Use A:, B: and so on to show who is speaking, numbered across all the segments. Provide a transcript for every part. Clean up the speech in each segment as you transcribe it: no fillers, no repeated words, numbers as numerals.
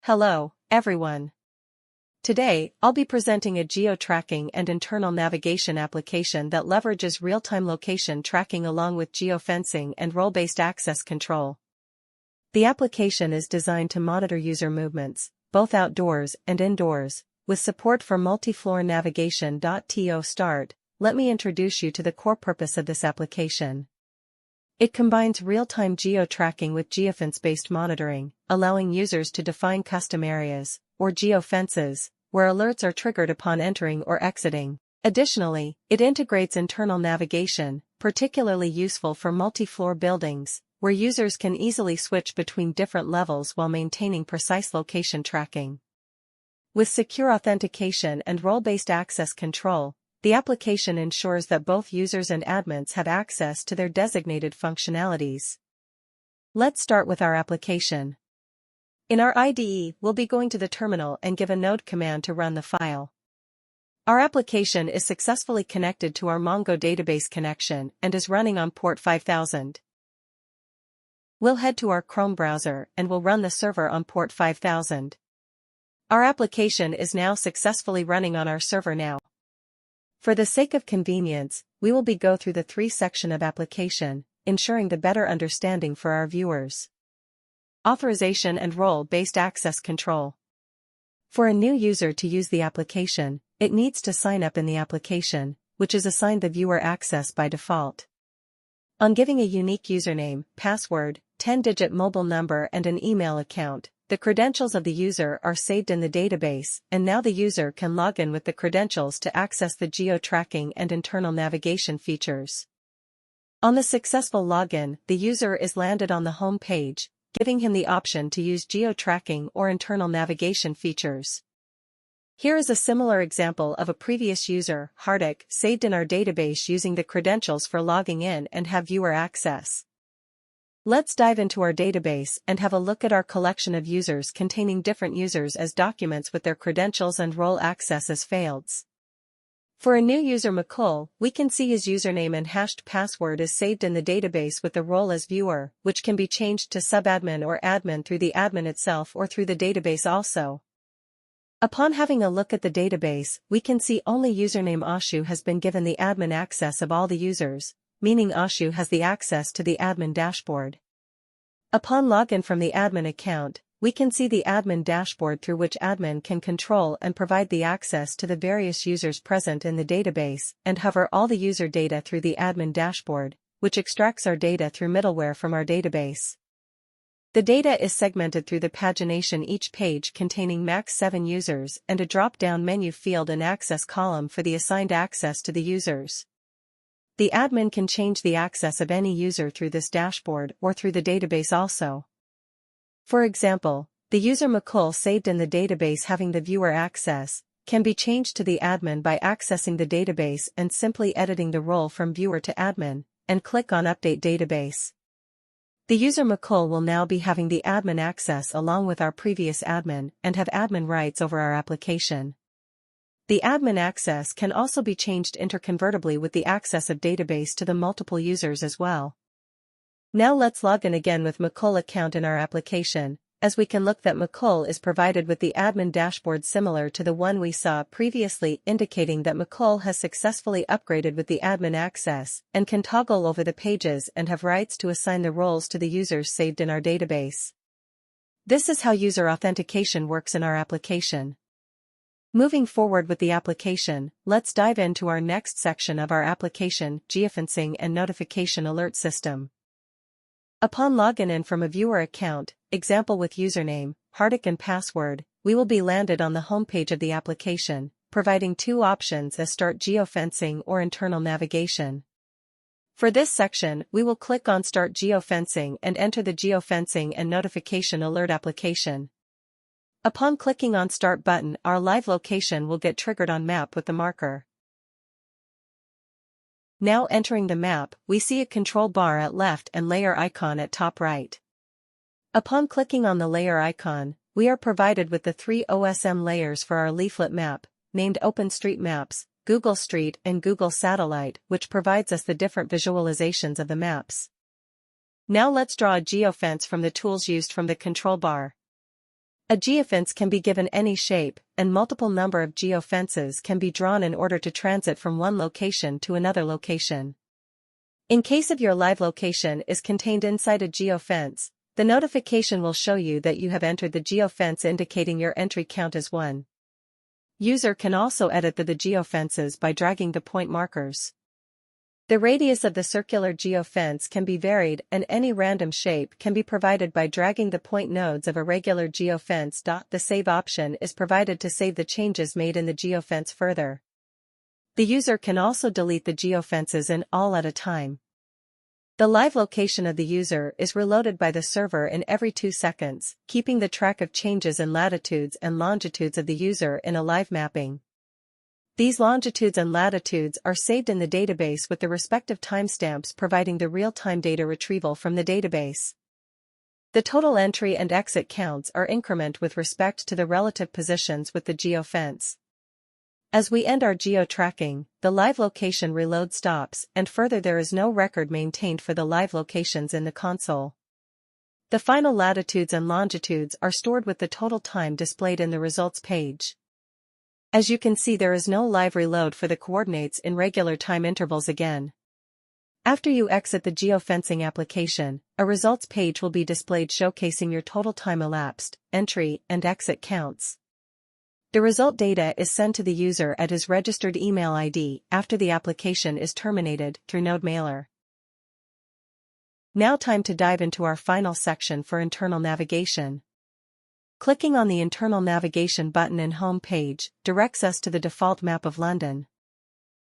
A: Hello, everyone. Today, I'll be presenting a geotracking and internal navigation application that leverages real-time location tracking along with geofencing and role-based access control. The application is designed to monitor user movements, both outdoors and indoors, with support for multi-floor navigation. To start, let me introduce you to the core purpose of this application. It combines real-time geotracking with geofence-based monitoring, allowing users to define custom areas, or geofences, where alerts are triggered upon entering or exiting. Additionally, it integrates internal navigation, particularly useful for multi-floor buildings, where users can easily switch between different levels while maintaining precise location tracking. With secure authentication and role-based access control, the application ensures that both users and admins have access to their designated functionalities. Let's start with our application. In our IDE, we'll be going to the terminal and give a node command to run the file. Our application is successfully connected to our Mongo database connection and is running on port 5000. We'll head to our Chrome browser and we'll run the server on port 5000. Our application is now successfully running on our server now. For the sake of convenience, we will go through the three sections of application, ensuring the better understanding for our viewers. Authorization and role-based access control. For a new user to use the application, it needs to sign up in the application, which is assigned the viewer access by default. On giving a unique username, password, 10-digit mobile number and an email account, the credentials of the user are saved in the database, and now the user can log in with the credentials to access the geo-tracking and internal navigation features. On the successful login, the user is landed on the home page, giving him the option to use geo-tracking or internal navigation features. Here is a similar example of a previous user, Hardik, saved in our database using the credentials for logging in and have viewer access. Let's dive into our database and have a look at our collection of users containing different users as documents with their credentials and role access as fields. For a new user Mukul, we can see his username and hashed password is saved in the database with the role as viewer, which can be changed to subadmin or admin through the admin itself or through the database also. Upon having a look at the database, we can see only username Ashu has been given the admin access of all the users, meaning Ashu has the access to the admin dashboard. Upon login from the admin account, we can see the admin dashboard through which admin can control and provide the access to the various users present in the database and hover all the user data through the admin dashboard, which extracts our data through middleware from our database. The data is segmented through the pagination, each page containing max 7 users and a drop-down menu field and access column for the assigned access to the users. The admin can change the access of any user through this dashboard or through the database also. For example, the user Mukul saved in the database having the viewer access can be changed to the admin by accessing the database and simply editing the role from viewer to admin, and click on Update Database. The user Mukul will now be having the admin access along with our previous admin and have admin rights over our application. The admin access can also be changed interconvertibly with the access of database to the multiple users as well. Now let's log in again with Mukul account in our application, as we can look that Mukul is provided with the admin dashboard similar to the one we saw previously, indicating that Mukul has successfully upgraded with the admin access and can toggle over the pages and have rights to assign the roles to the users saved in our database. This is how user authentication works in our application. Moving forward with the application, let's dive into our next section of our application, geofencing and notification alert system. Upon login in from a viewer account, example with username, Hardik and password, we will be landed on the homepage of the application, providing two options as Start Geofencing or Internal Navigation. For this section, we will click on Start Geofencing and enter the Geofencing and Notification Alert application. Upon clicking on Start button, our live location will get triggered on map with the marker. Now entering the map, we see a control bar at left and layer icon at top right. Upon clicking on the layer icon, we are provided with the 3 OSM layers for our leaflet map, named OpenStreetMaps, Google Street and Google Satellite, which provides us the different visualizations of the maps. Now let's draw a geofence from the tools used from the control bar. A geofence can be given any shape, and multiple number of geofences can be drawn in order to transit from one location to another location. In case of your live location is contained inside a geofence, the notification will show you that you have entered the geofence, indicating your entry count as 1. User can also edit the geofences by dragging the point markers. The radius of the circular geofence can be varied, and any random shape can be provided by dragging the point nodes of a regular geofence. The save option is provided to save the changes made in the geofence further. The user can also delete the geofences in all at a time. The live location of the user is reloaded by the server in every 2 seconds, keeping the track of changes in latitudes and longitudes of the user in a live mapping. These longitudes and latitudes are saved in the database with the respective timestamps, providing the real-time data retrieval from the database. The total entry and exit counts are incremented with respect to the relative positions with the geofence. As we end our geo-tracking, the live location reload stops, and further there is no record maintained for the live locations in the console. The final latitudes and longitudes are stored with the total time displayed in the results page. As you can see, there is no live reload for the coordinates in regular time intervals again. After you exit the geofencing application, a results page will be displayed showcasing your total time elapsed, entry and exit counts. The result data is sent to the user at his registered email ID after the application is terminated through Node Mailer. Now time to dive into our final section for internal navigation. Clicking on the internal navigation button in home page directs us to the default map of London.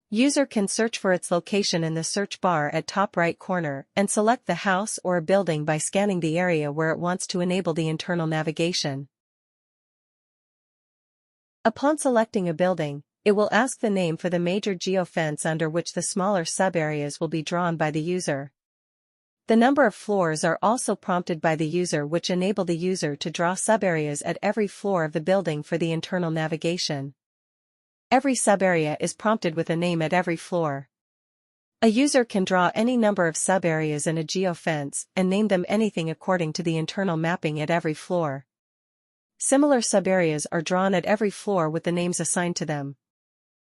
A: User can search for its location in the search bar at top right corner and select the house or a building by scanning the area where it wants to enable the internal navigation. Upon selecting a building, it will ask the name for the major geofence under which the smaller subareas will be drawn by the user. The number of floors are also prompted by the user, which enable the user to draw subareas at every floor of the building for the internal navigation. Every subarea is prompted with a name at every floor. A user can draw any number of subareas in a geofence and name them anything according to the internal mapping at every floor. Similar subareas are drawn at every floor with the names assigned to them.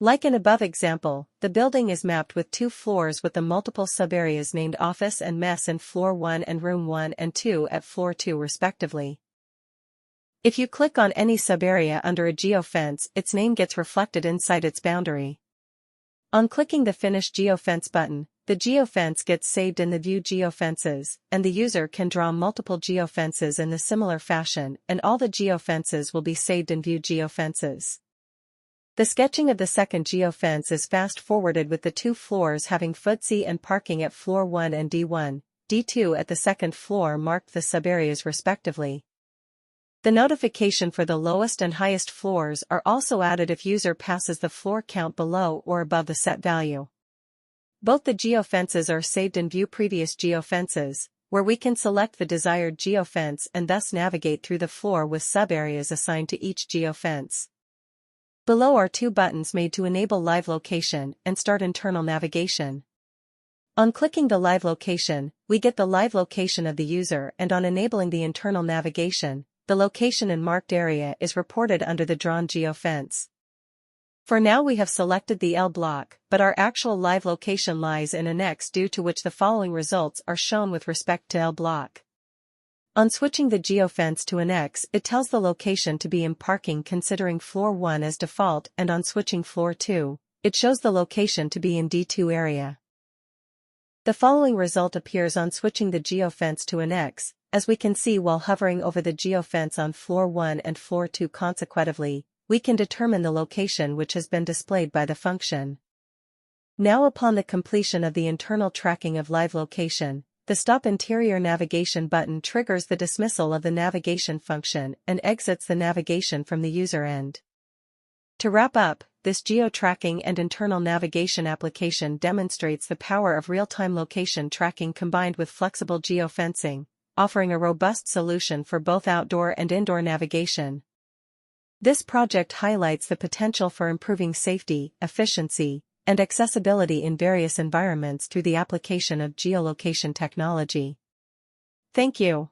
A: Like in above example, the building is mapped with 2 floors with the multiple subareas named Office and Mess in Floor 1 and Room 1 and 2 at Floor 2 respectively. If you click on any subarea under a geofence, its name gets reflected inside its boundary. On clicking the Finish Geofence button, the geofence gets saved in the View Geofences, and the user can draw multiple geofences in the similar fashion, and all the geofences will be saved in View Geofences. The sketching of the second geofence is fast-forwarded with the 2 floors having footsie and parking at Floor 1 and D1, D2 at the second floor marked the subareas respectively. The notification for the lowest and highest floors are also added if user passes the floor count below or above the set value. Both the geofences are saved in View Previous Geofences, where we can select the desired geofence and thus navigate through the floor with subareas assigned to each geofence. Below are 2 buttons made to enable live location and start internal navigation. On clicking the live location, we get the live location of the user, and on enabling the internal navigation, the location in marked area is reported under the drawn geofence. For now we have selected the L block, but our actual live location lies in an X, due to which the following results are shown with respect to L block. On switching the geofence to an X, it tells the location to be in parking considering Floor 1 as default, and on switching Floor 2, it shows the location to be in D2 area. The following result appears on switching the geofence to an X, as we can see while hovering over the geofence on Floor 1 and Floor 2 consecutively, we can determine the location which has been displayed by the function. Now upon the completion of the internal tracking of live location, the Stop Interior Navigation button triggers the dismissal of the navigation function and exits the navigation from the user end. To wrap up, this geo-tracking and internal navigation application demonstrates the power of real-time location tracking combined with flexible geofencing, offering a robust solution for both outdoor and indoor navigation. This project highlights the potential for improving safety, efficiency, and accessibility in various environments through the application of geolocation technology. Thank you.